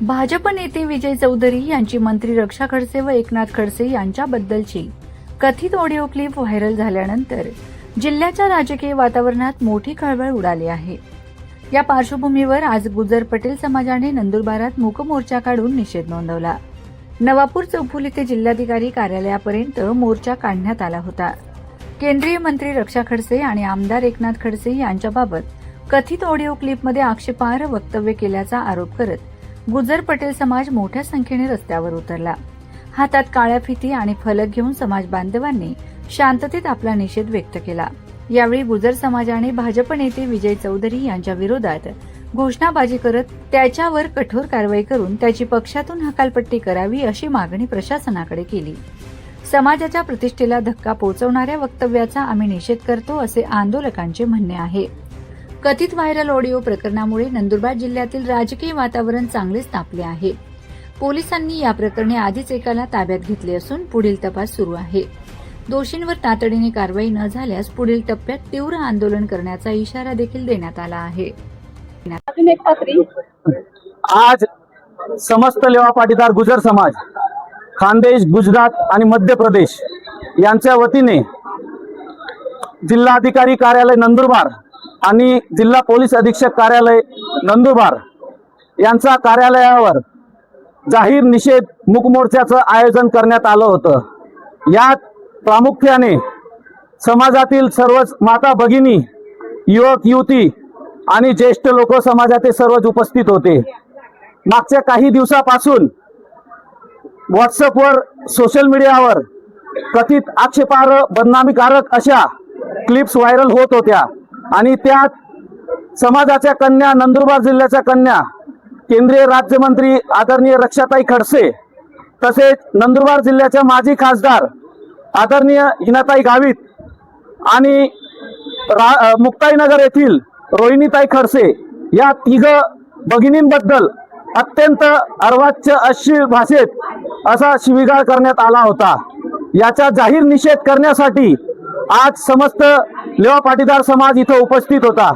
भाजप नेते विजय चौधरी यांची मंत्री रक्षा खडसे व एकनाथ खडसे यांच्याबद्दलची कथित ऑडिओ क्लिप व्हायरल झाल्यानंतर जिल्ह्याच्या राजकीय वातावरणात मोठी खळबळ उडाली आहे। या पार्श्वभूमीवर आज गुजर पटेल समाजाने नंदुरबारात मूक मोर्चा काढून निषेध नोंदवला। नवापूर चौफुली ते जिल्हाधिकारी कार्यालयापर्यंत मोर्चा काढण्यात आला होता। केंद्रीय मंत्री रक्षा खडसे आणि आमदार एकनाथ खडसे यांच्याबाबत कथित ऑडिओ क्लिपमध्ये आक्षेपार्ह वक्तव्य केल्याचा आरोप करत गुजर पटेल समाज मोठ्या संख्येने रस्त्यावर उतरला। हातात काळ्या फिती आणि फलक घेऊन समाज बांधवांनी शांततेत आपला निषेध व्यक्त केला। यावेळी गुजर समाजाने भाजप नेते विजय चौधरी यांच्या विरोधात घोषणाबाजी करत त्याच्यावर कठोर कारवाई करून त्याची पक्षातून हकालपट्टी करावी अशी मागणी प्रशासनाकडे केली। समाजाच्या प्रतिष्ठेला धक्का पोहोचवणाऱ्या वक्तव्याचा आम्ही निषेध करतो असे आंदोलकांचे म्हणणे आहे। कथित व्हायरल ऑडिओ प्रकरणामुळे नंदुरबार जिल्ह्यातील राजकीय वातावरण चांगलेच तापले आहे। पोलिसांनी या प्रकरणी आधीच एकाला ताब्यात घेतले असून पुढील तपास सुरू आहे। दोषींवर तातडीने कारवाई न झाल्यास पुढील टप्प्यात तीव्र आंदोलन करण्याचा इशारा देखील देण्यात आला आहे। आज समस्त लेवा पाटीदार गुजर समाज खानदेश, गुजरात आणि मध्य प्रदेश यांच्या वतीने जिल्हाधिकारी कार्यालय नंदुरबार आणि जिल्हा पोलीस अधीक्षक कार्यालय नंदुरबार यांच्या कार्यालयावर जाहीर निषेध मूक मोर्चाचं आयोजन करण्यात आलं होतं। यात प्रामुख्याने समाजातील सर्वच माता भगिनी, युवक युवती आणि ज्येष्ठ लोक समाजाचे सर्वच उपस्थित होते। मागच्या काही दिवसापासून व्हॉट्सअपवर, सोशल मीडियावर कथित आक्षेपार्ह बदनामीकारक अशा क्लिप्स व्हायरल होत होत्या आणि त्यात समाजाच्या कन्या, नंदुरबार जिल्ह्याच्या कन्या, केंद्रीय राज्यमंत्री आदरणीय रक्षाताई खडसे तसेच नंदुरबार जिल्ह्याच्या माजी खासदार आदरणीय हिनाताई गावित आणि मुक्ताईनगर येथील रोहिणीताई खडसे या तिघ भगिनींबद्दल अत्यंत अर्वाच्य अश्लील भाषेत असा शिवीगाळ करण्यात आला होता। याचा जाहीर निषेध करण्यासाठी आज समस्त लेवा पाटीदार समाज इथं उपस्थित होता।